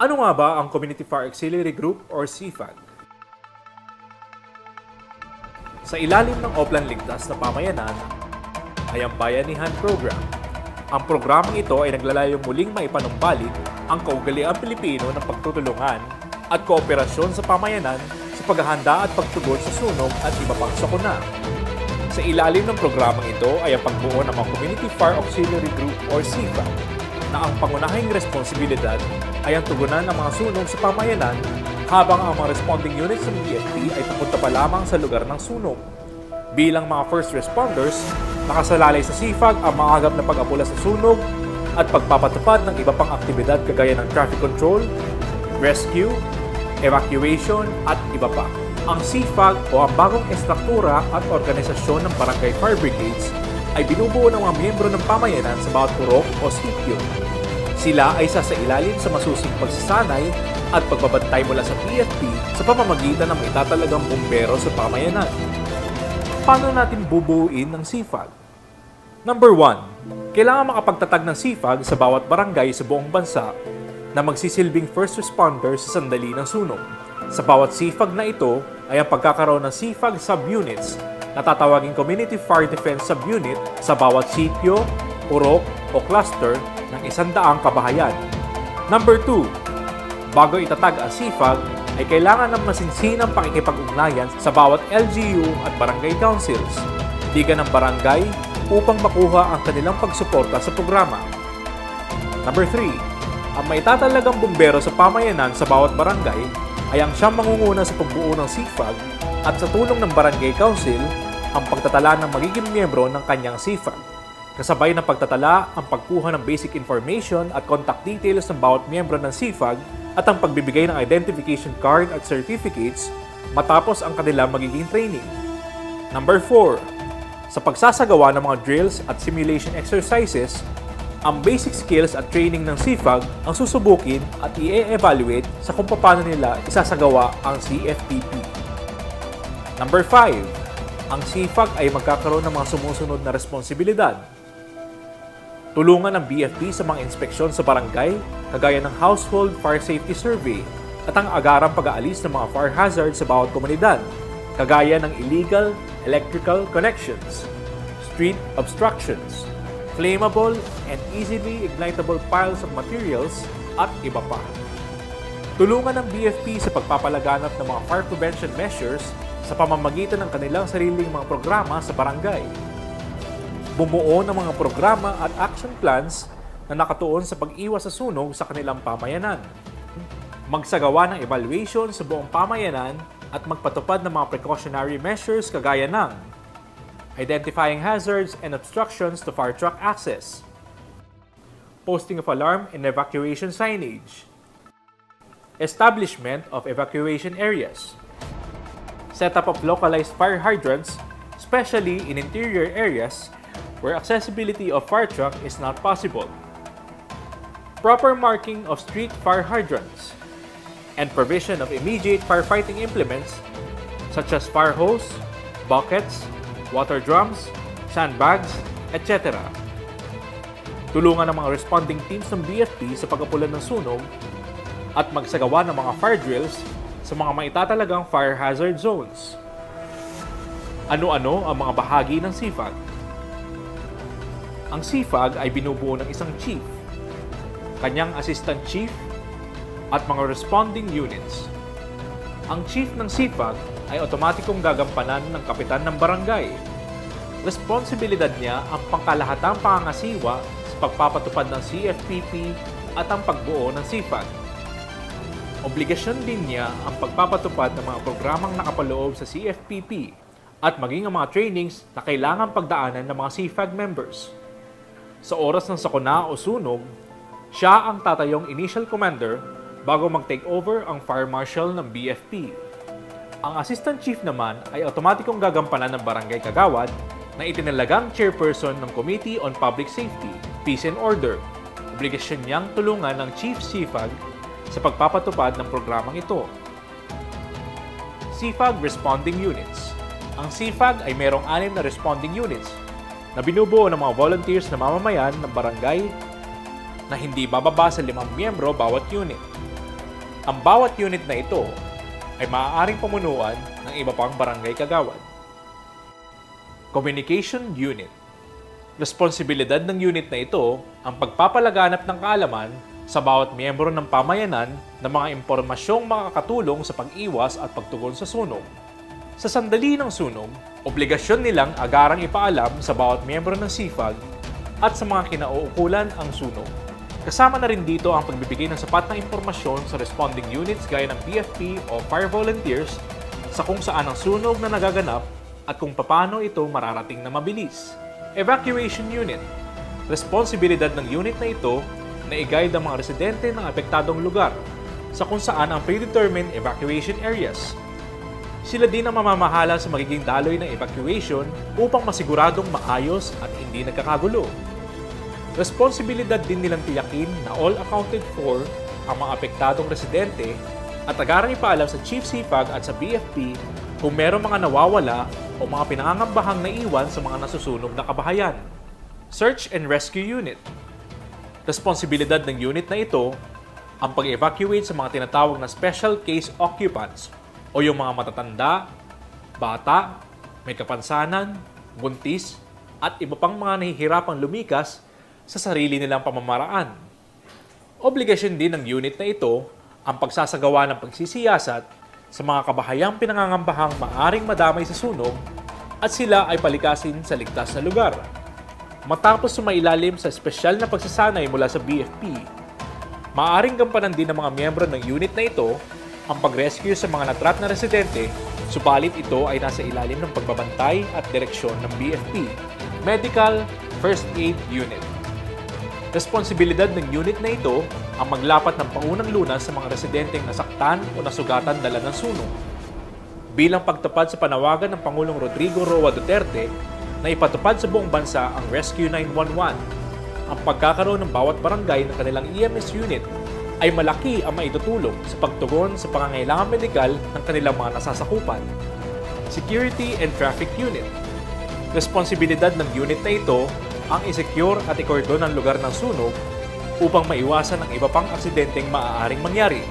Ano nga ba ang Community Fire Auxiliary Group or CFAG? Sa ilalim ng Oplan Ligtas na Pamayanan ay ang Bayanihan Program. Ang programang ito ay naglalayong muling maipanumbalik ang kaugaliang Pilipino ng pagtutulungan at kooperasyon sa pamayanan sa paghahanda at pagtugon sa sunog at iba pang sakuna. Sa ilalim ng programang ito ay ang pagbuo ng mga Community Fire Auxiliary Group or CFAG na ang pangunahing responsibilidad ay ang tugunan ng mga sunog sa pamayanan habang ang mga responding units ng BFP ay pupunta pa lamang sa lugar ng sunog. Bilang mga first responders, nakasalalay sa CFAG ang mga agap na pag-apula sa sunog at pagpapatupad ng iba pang aktibidad kagaya ng traffic control, rescue, evacuation at iba pa. Ang CFAG o ang bagong estruktura at organisasyon ng Barangay Fire Brigades ay binubuo ng mga miyembro ng pamayanan sa bawat purok o sitio. Sila ay sasailalim sa masusing pagsasanay at pagbabantay mula sa PFP sa pamamagitan ng itatalagang bumbero sa pamayanan. Paano natin bubuuin ng CFAG? Number 1. Kailangan makapagtatag ng CFAG sa bawat barangay sa buong bansa na magsisilbing first responder sa sandali ng sunog. Sa bawat CFAG na ito ay ang pagkakaroon ng CFAG subunits na tatawaging Community Fire Defense Subunit sa bawat sitio, purok o cluster ng 100 kabahayan. Number 2. Bago itatag ang CFAG, ay kailangan ng masinsinang pakikipag-ugnayan sa bawat LGU at barangay councils, liga ng barangay upang makuha ang kanilang pagsuporta sa programa. Number 3. Ang maitatalagang bumbero sa pamayanan sa bawat barangay ay ang siyang mangunguna sa pagbuo ng CFAG at sa tulong ng barangay council ang pagtatala ng magiging miyembro ng kanyang CFAG. Kasabay ng pagtatala ang pagkuha ng basic information at contact details ng bawat miyembro ng CFAG at ang pagbibigay ng identification card at certificates matapos ang kanilang magiging training. Number 4. Sa pagsasagawa ng mga drills at simulation exercises, ang basic skills at training ng CFAG ang susubukin at i-evaluate sa kung paano nila isasagawa ang CFPP. Number 5. Ang CFAG ay magkakaroon ng mga sumusunod na responsibilidad. Tulungan ng BFP sa mga inspeksyon sa barangay, kagaya ng Household Fire Safety Survey at ang agarang pag-aalis ng mga fire hazards sa bawat komunidad, kagaya ng illegal electrical connections, street obstructions, flammable and easily ignitable piles of materials, at iba pa. Tulungan ng BFP sa pagpapalaganap ng mga fire prevention measures sa pamamagitan ng kanilang sariling mga programa sa barangay. Bumuo ng mga programa at action plans na nakatuon sa pag-iwas sa sunog sa kanilang pamayanan. Magsagawa ng evaluation sa buong pamayanan at magpatupad ng mga precautionary measures kagaya ng identifying hazards and obstructions to fire truck access, posting of alarm and evacuation signage, establishment of evacuation areas, setup of localized fire hydrants, especially in interior areas where accessibility of fire truck is not possible, proper marking of street fire hydrants, and provision of immediate firefighting implements such as fire hose, buckets, water drums, sandbags, etc. Tulungan ng mga responding teams ng BFP sa pag-apula ng sunog at magsagawa ng mga fire drills sa mga maitatalagang fire hazard zones. Ano-ano ang mga bahagi ng CFAG? Ang CFAG ay binubuo ng isang chief, kanyang assistant chief, at mga responding units. Ang chief ng CFAG ay otomatikong gagampanan ng kapitan ng barangay. Responsibilidad niya ang pangkalahatang pangangasiwa sa pagpapatupad ng CFPP at ang pagbuo ng CFAG. Obligasyon din niya ang pagpapatupad ng mga programang nakapaloob sa CFPP at maging ang mga trainings na kailangan pagdaanan ng mga CFAG members. Sa oras ng sakuna o sunog, siya ang tatayong initial commander bago mag-take over ang fire marshal ng BFP. Ang assistant chief naman ay otomatikong gagampanan ng barangay kagawad na itinalagang chairperson ng Committee on Public Safety, Peace and Order. Obligasyon niyang tulungan ng Chief CFAG sa pagpapatupad ng programang ito. CFAG Responding Units. Ang CFAG ay mayroong 6 na responding units na binubuo ng mga volunteers na mamamayan ng barangay na hindi bababa sa 5 miyembro bawat unit. Ang bawat unit na ito ay maaaring pamunuan ng iba pang barangay kagawad. Communication Unit. Responsibilidad ng unit na ito ang pagpapalaganap ng kaalaman sa bawat miyembro ng pamayanan ng mga impormasyong makakatulong sa pag-iwas at pagtugon sa sunog. Sa sandali ng sunog, obligasyon nilang agarang ipaalam sa bawat miyembro ng SIFAG at sa mga kinauukulan ang sunog. Kasama na rin dito ang pagbibigay ng sapat na impormasyon sa responding units gaya ng PFP o Fire Volunteers sa kung saan ang sunog na nagaganap at kung paano ito mararating na mabilis. Evacuation Unit. Responsibilidad ng unit na ito na i-guide ang mga residente ng apektadong lugar sa kung saan ang predetermined evacuation areas. Sila din ang mamamahala sa magiging daloy ng evacuation upang masiguradong maayos at hindi nagkakagulo. Responsibilidad din nilang tiyakin na all accounted for ang mga apektadong residente at agarang ipaalam sa Chief SIFAG at sa BFP kung merong mga nawawala o mga pinangangambahang naiwan sa mga nasusunog na kabahayan. Search and Rescue Unit. Responsibilidad ng unit na ito ang pag-evacuate sa mga tinatawag na Special Case Occupants o yung mga matatanda, bata, may kapansanan, buntis, at iba pang mga nahihirapang lumikas sa sarili nilang pamamaraan. Obligasyon din ng unit na ito ang pagsasagawa ng pagsisiyasat sa mga kabahayang pinangangambahang maaring madamay sa sunog at sila ay palikasin sa ligtas na lugar. Matapos sumailalim sa espesyal na pagsasanay mula sa BFP, maaring gampanan din ng mga miyembro ng unit na ito ang pag-rescue sa mga natrap na residente, subalit ito ay nasa ilalim ng pagbabantay at direksyon ng BFP. Medical First Aid Unit. Responsibilidad ng unit na ito ang maglapat ng paunang lunas sa mga residenteng nasaktan o nasugatan dala ng sunog. Bilang pagtupad sa panawagan ng Pangulong Rodrigo Roa Duterte na ipatupad sa buong bansa ang Rescue 911, ang pagkakaroon ng bawat barangay ng kanilang EMS unit ay malaki ang maitutulong sa pagtugon sa pangangailangan medikal ng kanilang mga nasasakupan. Security and Traffic Unit. Responsibilidad ng unit na ito ang i-secure at i-cordon ang lugar ng sunog upang maiwasan ang iba pang aksidenteng maaaring mangyari.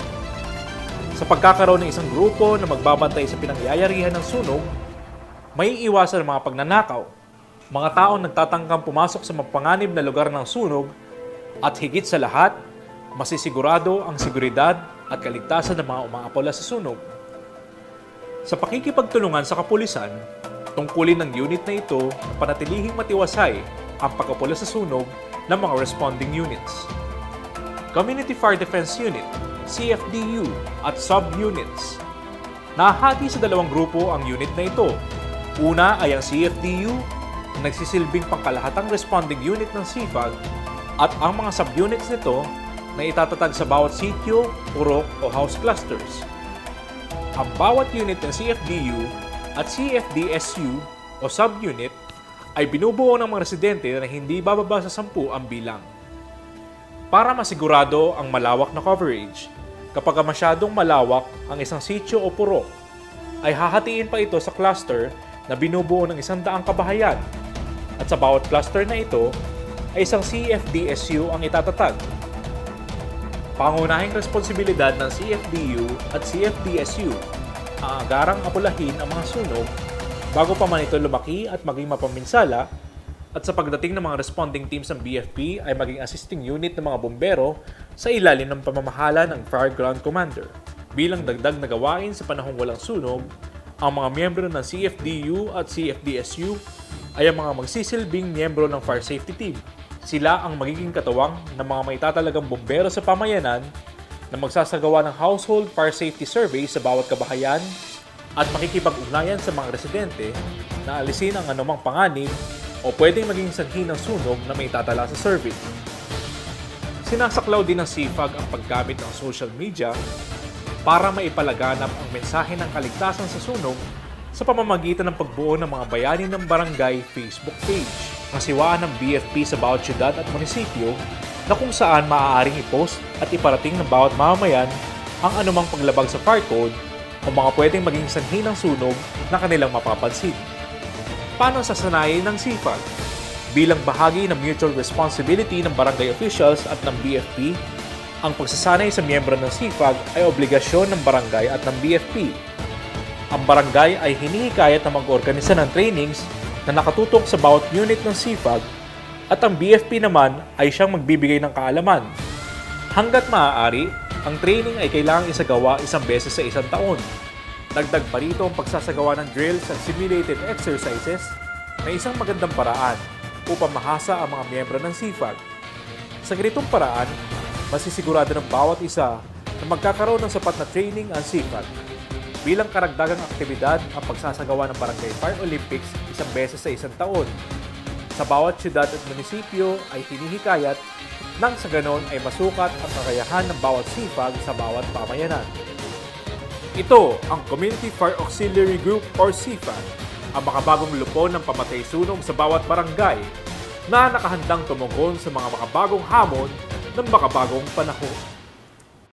Sa pagkakaroon ng isang grupo na magbabantay sa pinangyayarihan ng sunog, may iwasan ang mga pagnanakaw, mga taong nagtatangkang pumasok sa mapanganib na lugar ng sunog, at higit sa lahat, masisigurado ang seguridad at kaligtasan ng mga umaapula sa sunog. Sa pakikipagtulungan sa kapulisan, tungkulin ng unit na ito na panatilihing matiwasay ang pagkapula sa sunog ng mga responding units. Community Fire Defense Unit, CFDU, at sub-units. Nahati sa dalawang grupo ang unit na ito. Una ay ang CFDU, na nagsisilbing pangkalahatang responding unit ng SIFAG, at ang mga sub-units nito na itatatag sa bawat sitio, purok o house clusters. Ang bawat unit ng CFDU at CFDSU o sub-unit ay binubuo ng mga residente na hindi bababa sa 10 ang bilang. Para masigurado ang malawak na coverage, kapag masyadong malawak ang isang sitio o purok, ay hahatiin pa ito sa cluster na binubuo ng 100 kabahayan at sa bawat cluster na ito ay isang CFDSU ang itatatag. Pangunahing responsibilidad ng CFDU at CFDSU ang agarang apulahin ang mga sunog bago pa man ito lumaki at maging mapaminsala, at sa pagdating ng mga responding teams ng BFP ay maging assisting unit ng mga bombero sa ilalim ng pamamahala ng Fire Ground Commander. Bilang dagdag na gawain sa panahong walang sunog, ang mga miyembro ng CFDU at CFDSU ay ang mga magsisilbing miyembro ng Fire Safety Team. Sila ang magiging katuwang ng mga maitatalagang bombero sa pamayanan na magsasagawa ng household fire safety survey sa bawat kabahayan at makikipag-ugnayan sa mga residente na alisin ang anumang panganib o pwedeng maging sanhi ng sunog na may tatala sa survey. Sinasaklaw din ng SIFAG ang paggamit ng social media para maipalaganap ang mensahe ng kaligtasan sa sunog sa pamamagitan ng pagbuo ng mga bayani ng barangay Facebook page. Masiwaan ng BFP sa bawat syudad at munisipyo na kung saan maaaring i-post at iparating ng bawat mamamayan ang anumang paglabag sa fire code o mga pwedeng maging sanhi ng sunog na kanilang mapapansin. Paano sasanayin ng SIFAG? Bilang bahagi ng mutual responsibility ng barangay officials at ng BFP, Ang pagsasanay sa miyembro ng SIFAG ay obligasyon ng barangay at ng BFP. Ang barangay ay hinihikayat na mag-organisa ng trainings na nakatutok sa bawat unit ng SIFAG at ang BFP naman ay siyang magbibigay ng kaalaman. Hanggat maaari, ang training ay kailangang isagawa isang beses sa isang taon. Dagdag pa rito ang pagsasagawa ng drills at simulated exercises na isang magandang paraan upang mahasa ang mga miyembro ng SIFAG. Sa ganitong paraan, masisigurado ng bawat isa na magkakaroon ng sapat na training ang SIFAG. Bilang karagdagang aktibidad ang pagsasagawa ng Barangay Fire Olympics isang beses sa isang taon. Sa bawat syudad at munisipyo ay hinihikayat nang sa ganon ay masukat ang kakayahan ng bawat SIFAG sa bawat pamayanan. Ito ang Community Fire Auxiliary Group or SIFAG, ang makabagong lupon ng pamatay-sunog sa bawat barangay na nakahandang tumugon sa mga makabagong hamon ng makabagong panahon.